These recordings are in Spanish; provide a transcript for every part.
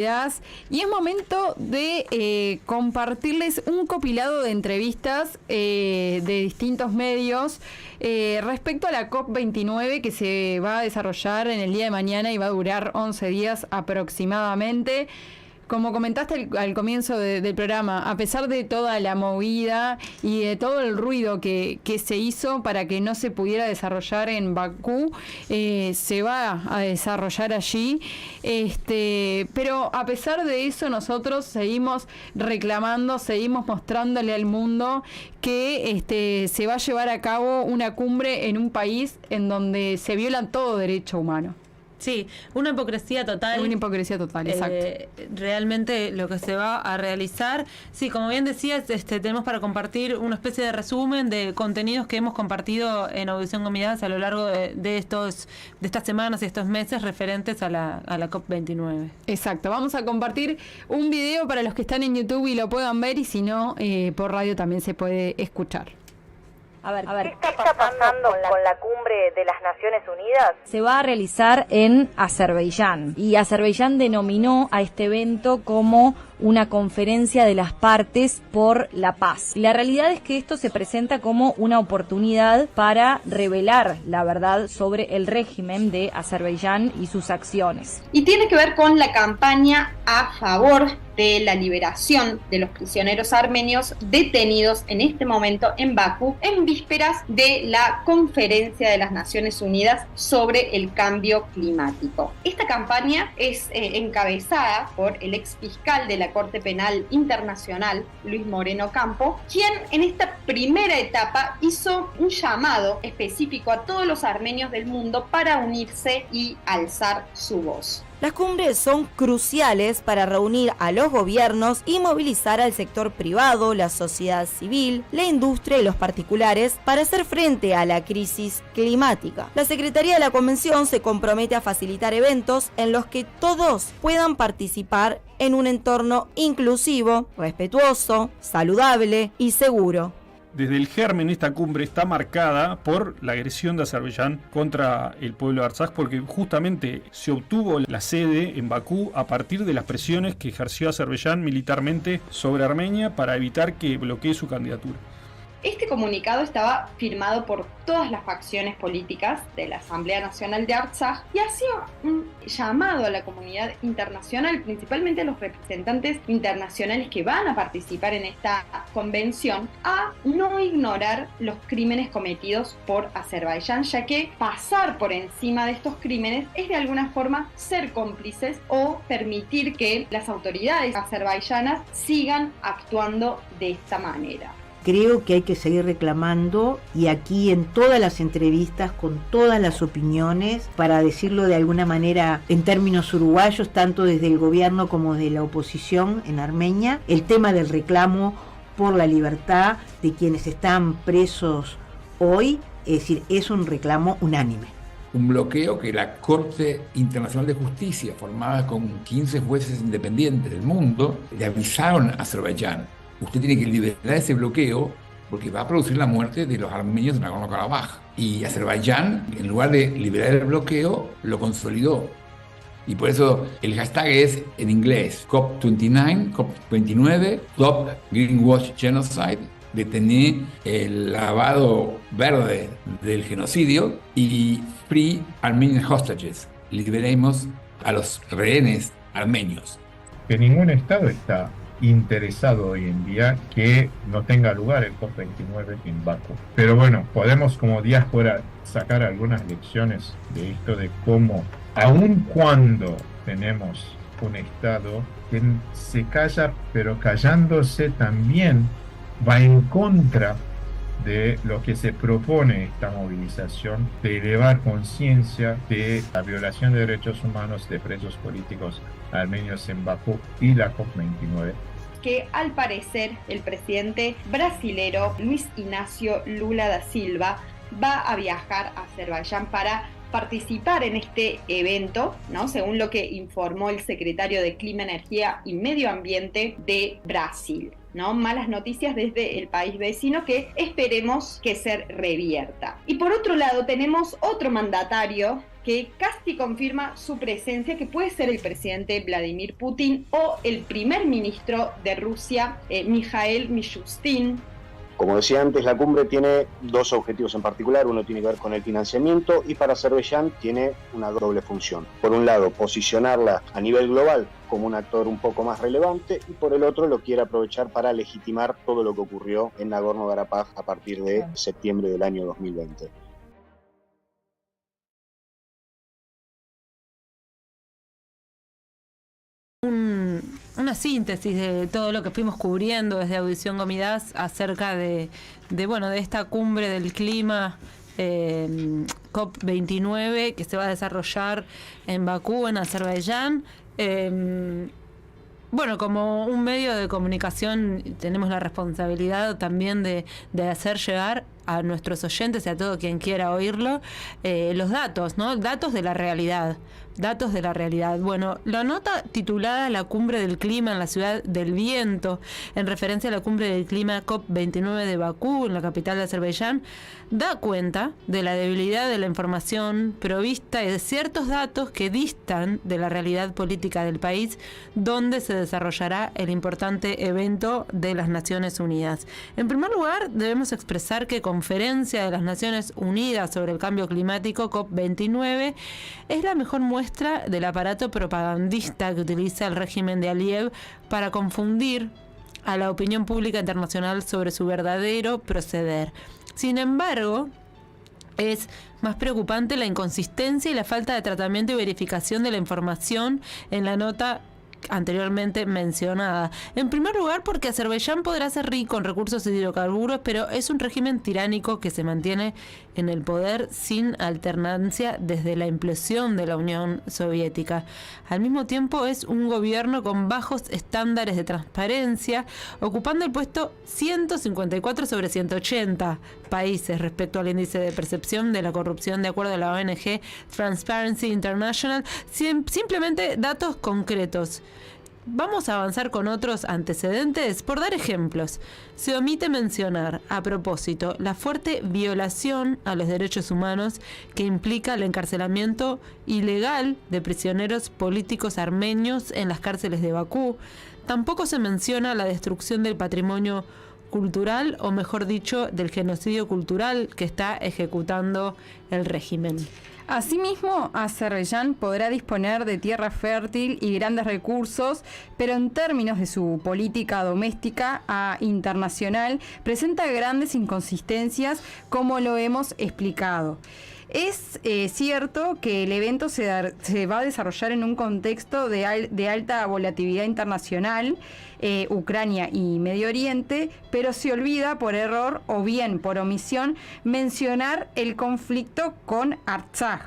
Y es momento de compartirles un compilado de entrevistas de distintos medios respecto a la COP29 que se va a desarrollar en el día de mañana y va a durar 11 días aproximadamente. Como comentaste al comienzo del programa, a pesar de toda la movida y de todo el ruido que se hizo para que no se pudiera desarrollar en Bakú, se va a desarrollar allí. Pero a pesar de eso, nosotros seguimos reclamando, seguimos mostrándole al mundo que se va a llevar a cabo una cumbre en un país en donde se viola todo derecho humano. Sí, una hipocresía total. Una hipocresía total, exacto. Realmente lo que se va a realizar. Sí, como bien decías, tenemos para compartir una especie de resumen de contenidos que hemos compartido en Audición con Miradas a lo largo de estas semanas y estos meses referentes a la COP29. Exacto, vamos a compartir un video para los que están en YouTube y lo puedan ver, y si no, por radio también se puede escuchar. A ver, ¿qué está pasando con la cumbre de las Naciones Unidas? Se va a realizar en Azerbaiyán, y Azerbaiyán denominó a este evento como una conferencia de las partes por la paz. Y la realidad es que esto se presenta como una oportunidad para revelar la verdad sobre el régimen de Azerbaiyán y sus acciones. Y tiene que ver con la campaña a favor de la liberación de los prisioneros armenios detenidos en este momento en Bakú, en vísperas de la Conferencia de las Naciones Unidas sobre el cambio climático. Esta campaña es encabezada por el ex fiscal de la Corte Penal Internacional, Luis Moreno Campo, quien en esta primera etapa hizo un llamado específico a todos los armenios del mundo para unirse y alzar su voz. Las cumbres son cruciales para reunir a los gobiernos y movilizar al sector privado, la sociedad civil, la industria y los particulares para hacer frente a la crisis climática. La Secretaría de la Convención se compromete a facilitar eventos en los que todos puedan participar en un entorno inclusivo, respetuoso, saludable y seguro. Desde el germen esta cumbre está marcada por la agresión de Azerbaiyán contra el pueblo de Artsaj, porque justamente se obtuvo la sede en Bakú a partir de las presiones que ejerció Azerbaiyán militarmente sobre Armenia para evitar que bloquee su candidatura. Este comunicado estaba firmado por todas las facciones políticas de la Asamblea Nacional de Artsaj y hacía un llamado a la comunidad internacional, principalmente a los representantes internacionales que van a participar en esta convención, a no ignorar los crímenes cometidos por Azerbaiyán, ya que pasar por encima de estos crímenes es de alguna forma ser cómplices o permitir que las autoridades azerbaiyanas sigan actuando de esta manera. Creo que hay que seguir reclamando, y aquí en todas las entrevistas, con todas las opiniones, para decirlo de alguna manera en términos uruguayos, tanto desde el gobierno como de la oposición en Armenia, el tema del reclamo por la libertad de quienes están presos hoy, es decir, es un reclamo unánime. Un bloqueo que la Corte Internacional de Justicia, formada con 15 jueces independientes del mundo, le avisaron a Azerbaiyán: usted tiene que liberar ese bloqueo porque va a producir la muerte de los armenios de Nagorno-Karabaj. Y Azerbaiyán, en lugar de liberar el bloqueo, lo consolidó. Y por eso el hashtag es en inglés COP29, COP29, Stop Greenwash Genocide, detener el lavado verde del genocidio, y Free Armenian Hostages, liberemos a los rehenes armenios. Que ningún Estado está interesado hoy en día que no tenga lugar el COP29 en Bakú. Pero bueno, podemos como diáspora sacar algunas lecciones de esto, de cómo, aun cuando tenemos un Estado que se calla, pero callándose también va en contra de lo que se propone esta movilización, de elevar conciencia de la violación de derechos humanos de presos políticos armenios en Bakú y la COP29. Que al parecer el presidente brasilero Luis Inácio Lula da Silva va a viajar a Azerbaiyán para participar en este evento, ¿no? Según lo que informó el secretario de Clima, Energía y Medio Ambiente de Brasil, ¿no? Malas noticias desde el país vecino que esperemos que se revierta. Y por otro lado tenemos otro mandatario que casi confirma su presencia, que puede ser el presidente Vladimir Putin o el primer ministro de Rusia, Mikhail Mishustin. Como decía antes, la cumbre tiene dos objetivos en particular. Uno tiene que ver con el financiamiento y para Azerbaiyán tiene una doble función. Por un lado, posicionarla a nivel global como un actor un poco más relevante y por el otro lo quiere aprovechar para legitimar todo lo que ocurrió en Nagorno-Karabaj a partir de septiembre del año 2020. Una síntesis de todo lo que fuimos cubriendo desde Audición Gomidas acerca de esta cumbre del clima COP29 que se va a desarrollar en Bakú, en Azerbaiyán. Como un medio de comunicación tenemos la responsabilidad también de hacer llegar a nuestros oyentes y a todo quien quiera oírlo los datos, ¿no? Datos de la realidad. Datos de la realidad. Bueno, la nota titulada La Cumbre del Clima en la Ciudad del Viento, en referencia a la Cumbre del Clima COP29 de Bakú, en la capital de Azerbaiyán, da cuenta de la debilidad de la información provista y de ciertos datos que distan de la realidad política del país donde se desarrollará el importante evento de las Naciones Unidas. En primer lugar, debemos expresar que Conferencia de las Naciones Unidas sobre el Cambio Climático, COP29, es la mejor muestra del aparato propagandista que utiliza el régimen de Aliyev para confundir a la opinión pública internacional sobre su verdadero proceder. Sin embargo, es más preocupante la inconsistencia y la falta de tratamiento y verificación de la información en la nota anteriormente mencionada. En primer lugar, porque Azerbaiyán podrá ser rico en recursos hidrocarburos, pero es un régimen tiránico que se mantiene en el poder sin alternancia desde la implosión de la Unión Soviética. Al mismo tiempo, es un gobierno con bajos estándares de transparencia, ocupando el puesto 154 sobre 180 países respecto al índice de percepción de la corrupción de acuerdo a la ONG Transparency International. Simplemente datos concretos. Vamos a avanzar con otros antecedentes. Por dar ejemplos, se omite mencionar, a propósito, la fuerte violación a los derechos humanos que implica el encarcelamiento ilegal de prisioneros políticos armenios en las cárceles de Bakú. Tampoco se menciona la destrucción del patrimonio cultural, o mejor dicho, del genocidio cultural que está ejecutando el régimen. Asimismo, Azerbaiyán podrá disponer de tierra fértil y grandes recursos, pero en términos de su política doméstica e internacional presenta grandes inconsistencias, como lo hemos explicado. Es cierto que el evento se va a desarrollar en un contexto de alta volatilidad internacional, Ucrania y Medio Oriente, pero se olvida por error o bien por omisión mencionar el conflicto con Artsaj.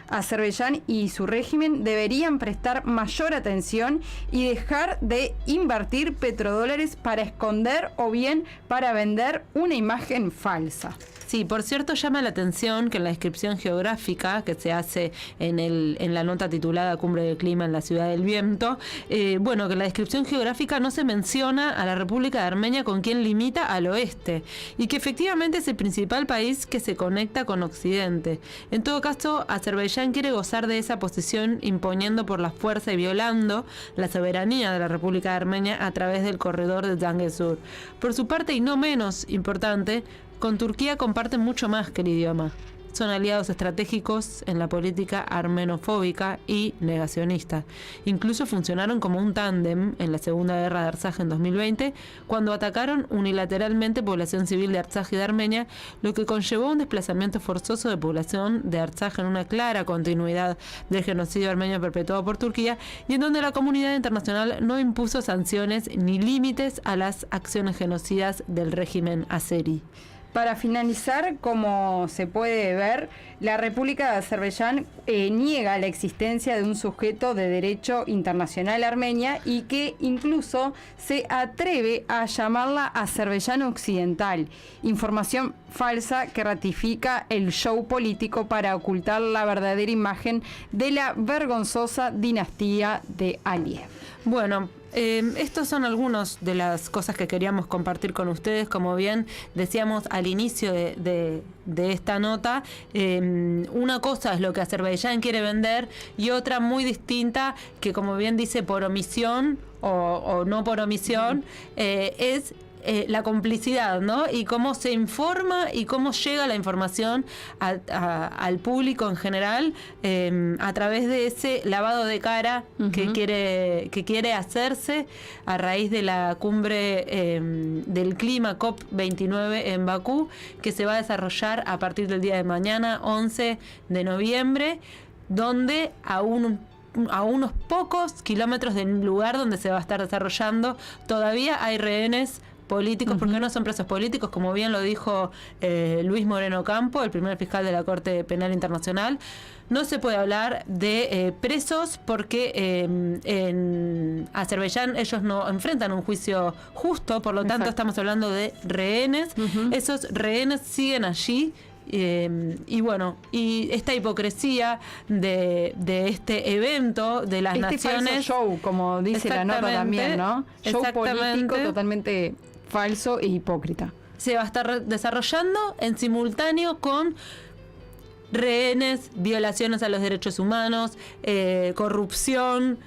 Azerbaiyán y su régimen deberían prestar mayor atención y dejar de invertir petrodólares para esconder o bien para vender una imagen falsa. Sí, por cierto, llama la atención que en la descripción geográfica que se hace en la nota titulada Cumbre del Clima en la Ciudad del Viento, que en la descripción geográfica no se menciona a la República de Armenia, con quien limita al oeste, y que efectivamente es el principal país que se conecta con Occidente. En todo caso, Azerbaiyán quiere gozar de esa posición imponiendo por la fuerza y violando la soberanía de la República de Armenia a través del corredor de Zangezur. Por su parte, y no menos importante, con Turquía comparten mucho más que el idioma. Son aliados estratégicos en la política armenofóbica y negacionista. Incluso funcionaron como un tándem en la Segunda Guerra de Artsaj en 2020, cuando atacaron unilateralmente población civil de Artsaj y de Armenia, lo que conllevó un desplazamiento forzoso de población de Artsaj en una clara continuidad del genocidio armenio perpetuado por Turquía, y en donde la comunidad internacional no impuso sanciones ni límites a las acciones genocidas del régimen azerí. Para finalizar, como se puede ver, la República de Azerbaiyán niega la existencia de un sujeto de derecho internacional armenia y que incluso se atreve a llamarla Azerbaiyán Occidental, información falsa que ratifica el show político para ocultar la verdadera imagen de la vergonzosa dinastía de Aliyev. Bueno, estos son algunas de las cosas que queríamos compartir con ustedes. Como bien decíamos al inicio de esta nota, una cosa es lo que Azerbaiyán quiere vender y otra muy distinta, que como bien dice por omisión o no por omisión, es la complicidad, ¿no? Y cómo se informa y cómo llega la información al público en general a través de ese lavado de cara que quiere hacerse a raíz de la cumbre del clima COP29 en Bakú, que se va a desarrollar a partir del día de mañana, 11 de noviembre, donde a unos pocos kilómetros del lugar donde se va a estar desarrollando todavía hay rehenes políticos, porque no son presos políticos, como bien lo dijo Luis Moreno Ocampo, el primer fiscal de la Corte Penal Internacional. No se puede hablar de presos porque en Azerbaiyán ellos no enfrentan un juicio justo, por lo tanto estamos hablando de rehenes. Esos rehenes siguen allí. Y bueno, y esta hipocresía de este evento de las naciones, falso show, como dice la nota también, ¿no? Show político totalmente falso e hipócrita. Se va a estar desarrollando en simultáneo con rehenes, violaciones a los derechos humanos, corrupción,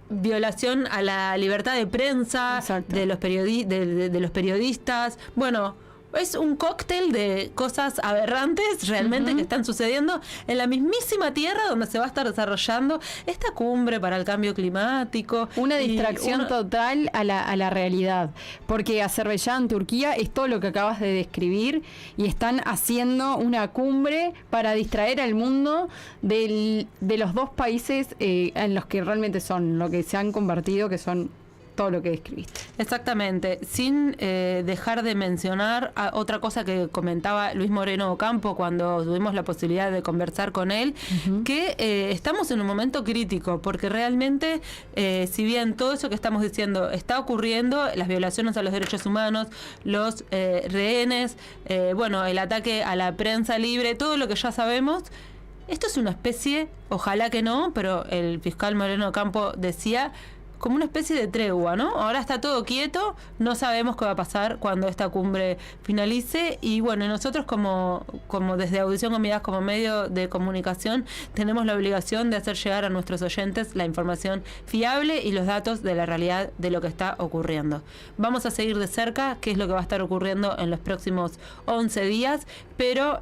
violación a la libertad de prensa de los periodistas. Bueno, es un cóctel de cosas aberrantes realmente que están sucediendo en la mismísima tierra donde se va a estar desarrollando esta cumbre para el cambio climático. Una distracción total a la realidad, porque Azerbaiyán, Turquía, es todo lo que acabas de describir y están haciendo una cumbre para distraer al mundo de los dos países en los que realmente son lo que se han convertido, que son todo lo que describiste. Exactamente, sin dejar de mencionar otra cosa que comentaba Luis Moreno Ocampo cuando tuvimos la posibilidad de conversar con él, que estamos en un momento crítico, porque realmente, si bien todo eso que estamos diciendo está ocurriendo, las violaciones a los derechos humanos, los rehenes, bueno, el ataque a la prensa libre, todo lo que ya sabemos, esto es una especie, ojalá que no, pero el fiscal Moreno Ocampo decía, como una especie de tregua, ¿no? Ahora está todo quieto, no sabemos qué va a pasar cuando esta cumbre finalice y bueno, nosotros como desde Audición con Miradas, como medio de comunicación, tenemos la obligación de hacer llegar a nuestros oyentes la información fiable y los datos de la realidad de lo que está ocurriendo. Vamos a seguir de cerca qué es lo que va a estar ocurriendo en los próximos 11 días, pero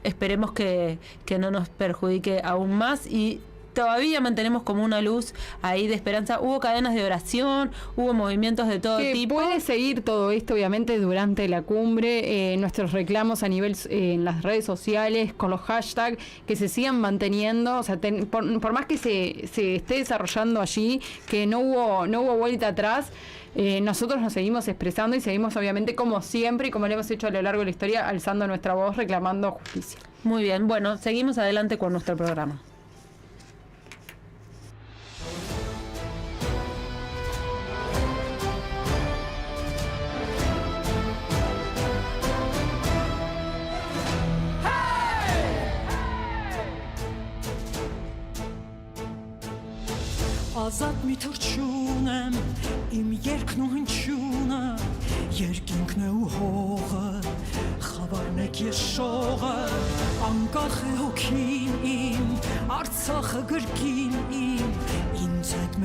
esperemos que no nos perjudique aún más y todavía mantenemos como una luz ahí de esperanza. Hubo cadenas de oración, hubo movimientos de todo tipo. Puede seguir todo esto, obviamente, durante la cumbre. Nuestros reclamos a nivel en las redes sociales, con los hashtags, que se sigan manteniendo. O sea, por más que se esté desarrollando allí, que no hubo vuelta atrás, nosotros nos seguimos expresando y seguimos, obviamente, como siempre y como lo hemos hecho a lo largo de la historia, alzando nuestra voz, reclamando justicia. Muy bien, bueno, seguimos adelante con nuestro programa. Azad mitërqunem, im jerknuhin quna, jerkinkne u hoge, xabarne kjeshoge, ankache hokin im, artsache gërkin im, inzet me